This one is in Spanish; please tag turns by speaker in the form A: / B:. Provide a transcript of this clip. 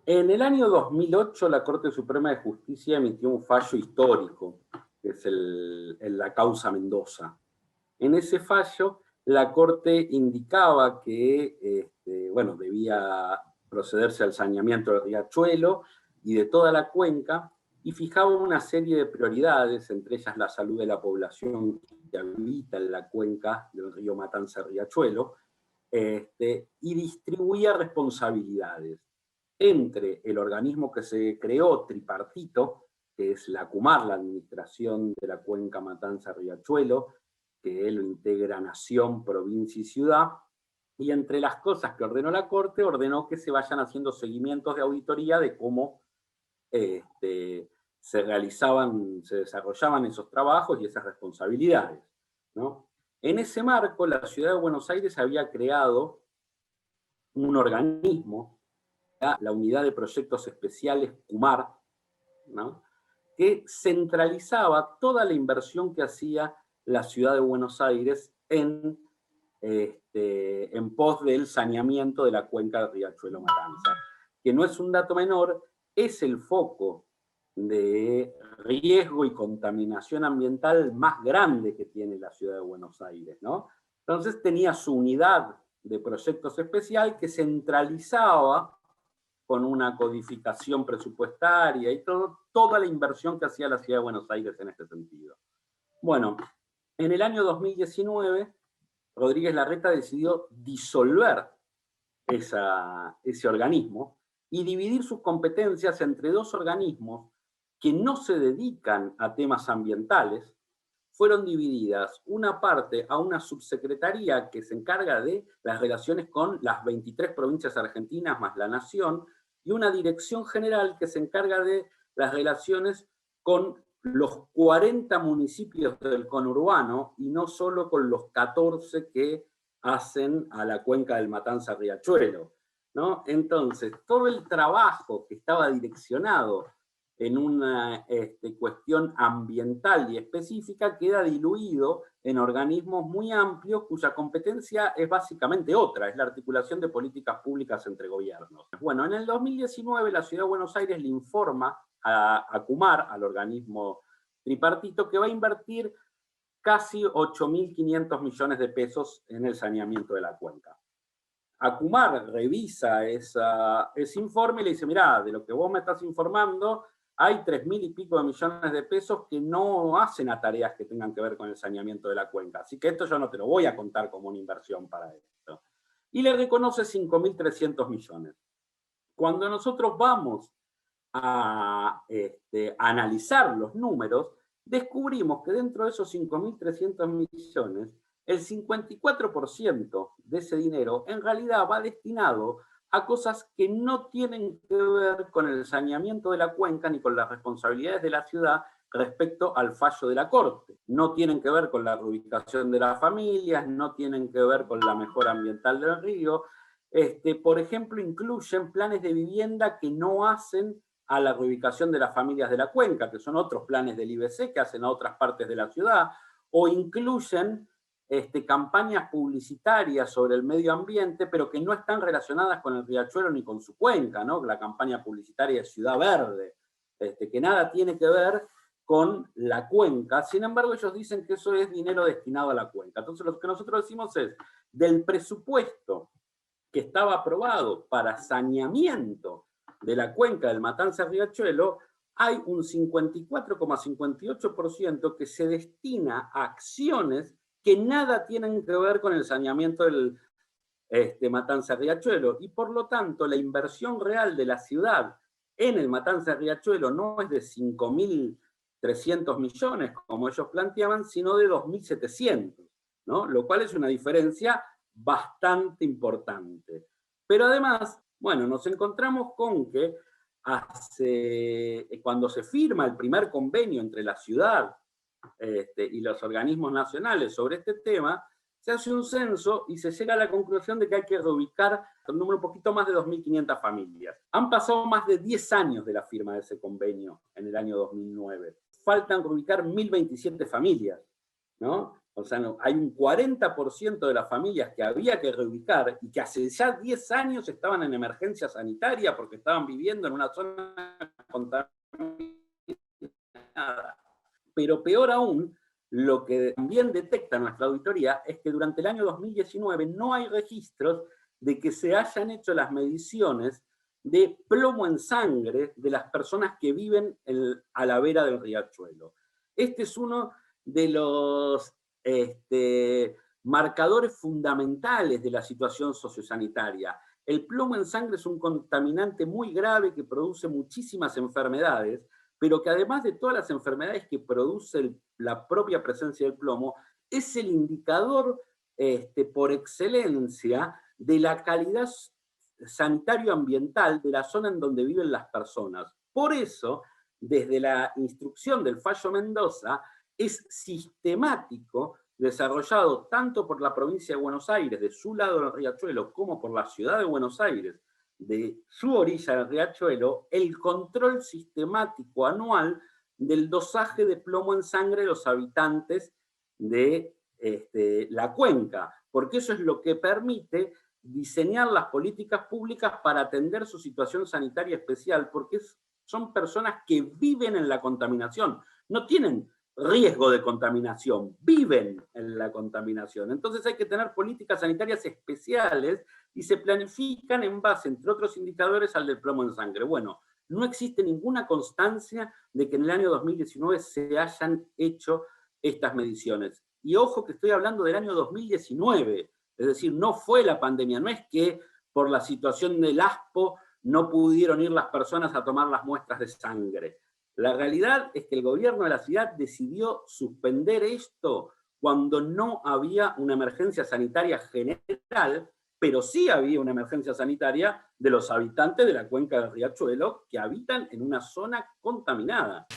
A: En el año 2008 la Corte Suprema de Justicia emitió un fallo histórico, que es la causa Mendoza. En ese fallo la Corte indicaba que bueno, debía procederse al saneamiento del riachuelo y de toda la cuenca, y fijaba una serie de prioridades, entre ellas la salud de la población que habita en la cuenca del río Matanza-Riachuelo, y distribuía responsabilidades entre el organismo que se creó, tripartito, que es la ACUMAR, la Administración de la Cuenca Matanza-Riachuelo, que lo integra nación, provincia y ciudad, y entre las cosas que ordenó la Corte, ordenó que se vayan haciendo seguimientos de auditoría de cómo se desarrollaban esos trabajos y esas responsabilidades, ¿no? En ese marco, la Ciudad de Buenos Aires había creado un organismo, la Unidad de Proyectos Especiales CUMAR, ¿no?, que centralizaba toda la inversión que hacía la Ciudad de Buenos Aires en pos del saneamiento de la cuenca del riachuelo Matanza, que no es un dato menor, es el foco de riesgo y contaminación ambiental más grande que tiene la Ciudad de Buenos Aires, ¿no? Entonces tenía su unidad de proyectos especial que centralizaba con una codificación presupuestaria y toda la inversión que hacía la Ciudad de Buenos Aires en este sentido. Bueno, en el año 2019, Rodríguez Larreta decidió disolver ese organismo y dividir sus competencias entre dos organismos que no se dedican a temas ambientales. Fueron divididas una parte a una subsecretaría que se encarga de las relaciones con las 23 provincias argentinas más la nación, y una dirección general que se encarga de las relaciones con los 40 municipios del conurbano y no solo con los 14 que hacen a la cuenca del Matanza-Riachuelo, ¿no? Entonces, todo el trabajo que estaba direccionado en una cuestión ambiental y específica queda diluido en organismos muy amplios cuya competencia es básicamente otra, es la articulación de políticas públicas entre gobiernos. Bueno, en el 2019 la Ciudad de Buenos Aires le informa a CUMAR, al organismo tripartito, que va a invertir casi 8.500 millones de pesos en el saneamiento de la cuenca. ACUMAR revisa ese informe y le dice, mirá, de lo que vos me estás informando, hay 3.000 y pico de millones de pesos que no hacen a tareas que tengan que ver con el saneamiento de la cuenca. Así que esto yo no te lo voy a contar como una inversión para esto. Y le reconoce 5.300 millones. Cuando nosotros vamos a analizar los números, descubrimos que dentro de esos 5.300 millones, el 54% de ese dinero en realidad va destinado a cosas que no tienen que ver con el saneamiento de la cuenca ni con las responsabilidades de la ciudad respecto al fallo de la Corte. No tienen que ver con la reubicación de las familias, no tienen que ver con la mejora ambiental del río. Por ejemplo, incluyen planes de vivienda que no hacen a la reubicación de las familias de la cuenca, que son otros planes del IBC que hacen a otras partes de la ciudad, o incluyen campañas publicitarias sobre el medio ambiente, pero que no están relacionadas con el riachuelo ni con su cuenca, ¿no? La campaña publicitaria de Ciudad Verde, que nada tiene que ver con la cuenca. Sin embargo, ellos dicen que eso es dinero destinado a la cuenca. Entonces, lo que nosotros decimos es, del presupuesto que estaba aprobado para saneamiento de la cuenca del Matanza-Riachuelo, hay un 54,58% que se destina a acciones que nada tienen que ver con el saneamiento del Matanza-Riachuelo, y por lo tanto la inversión real de la ciudad en el Matanza-Riachuelo no es de 5.300 millones, como ellos planteaban, sino de 2.700, ¿no? Lo cual es una diferencia bastante importante. Pero además, bueno, nos encontramos con que cuando se firma el primer convenio entre la ciudad y los organismos nacionales sobre este tema, se hace un censo y se llega a la conclusión de que hay que reubicar un número un poquito más de 2.500 familias. Han pasado más de 10 años de la firma de ese convenio en el año 2009. Faltan reubicar 1.027 familias, ¿no? O sea, no, hay un 40% de las familias que había que reubicar y que hace ya 10 años estaban en emergencia sanitaria porque estaban viviendo en una zona contaminada. Pero peor aún, lo que también detecta nuestra auditoría es que durante el año 2019 no hay registros de que se hayan hecho las mediciones de plomo en sangre de las personas que viven a la vera del riachuelo. Este es uno de los marcadores fundamentales de la situación sociosanitaria. El plomo en sangre es un contaminante muy grave que produce muchísimas enfermedades, pero que además de todas las enfermedades que produce la propia presencia del plomo, es el indicador por excelencia de la calidad sanitario-ambiental de la zona en donde viven las personas. Por eso, desde la instrucción del fallo Mendoza, es sistemático, desarrollado tanto por la provincia de Buenos Aires, de su lado del riachuelo, como por la ciudad de Buenos Aires, de su orilla del riachuelo, el control sistemático anual del dosaje de plomo en sangre de los habitantes de la cuenca, porque eso es lo que permite diseñar las políticas públicas para atender su situación sanitaria especial, porque son personas que viven en la contaminación, no tienen riesgo de contaminación, viven en la contaminación. Entonces hay que tener políticas sanitarias especiales y se planifican en base, entre otros indicadores, al del plomo en sangre. Bueno, no existe ninguna constancia de que en el año 2019 se hayan hecho estas mediciones. Y ojo que estoy hablando del año 2019, es decir, no fue la pandemia, no es que por la situación del ASPO no pudieron ir las personas a tomar las muestras de sangre. La realidad es que el gobierno de la ciudad decidió suspender esto cuando no había una emergencia sanitaria general, pero sí había una emergencia sanitaria de los habitantes de la cuenca del riachuelo que habitan en una zona contaminada.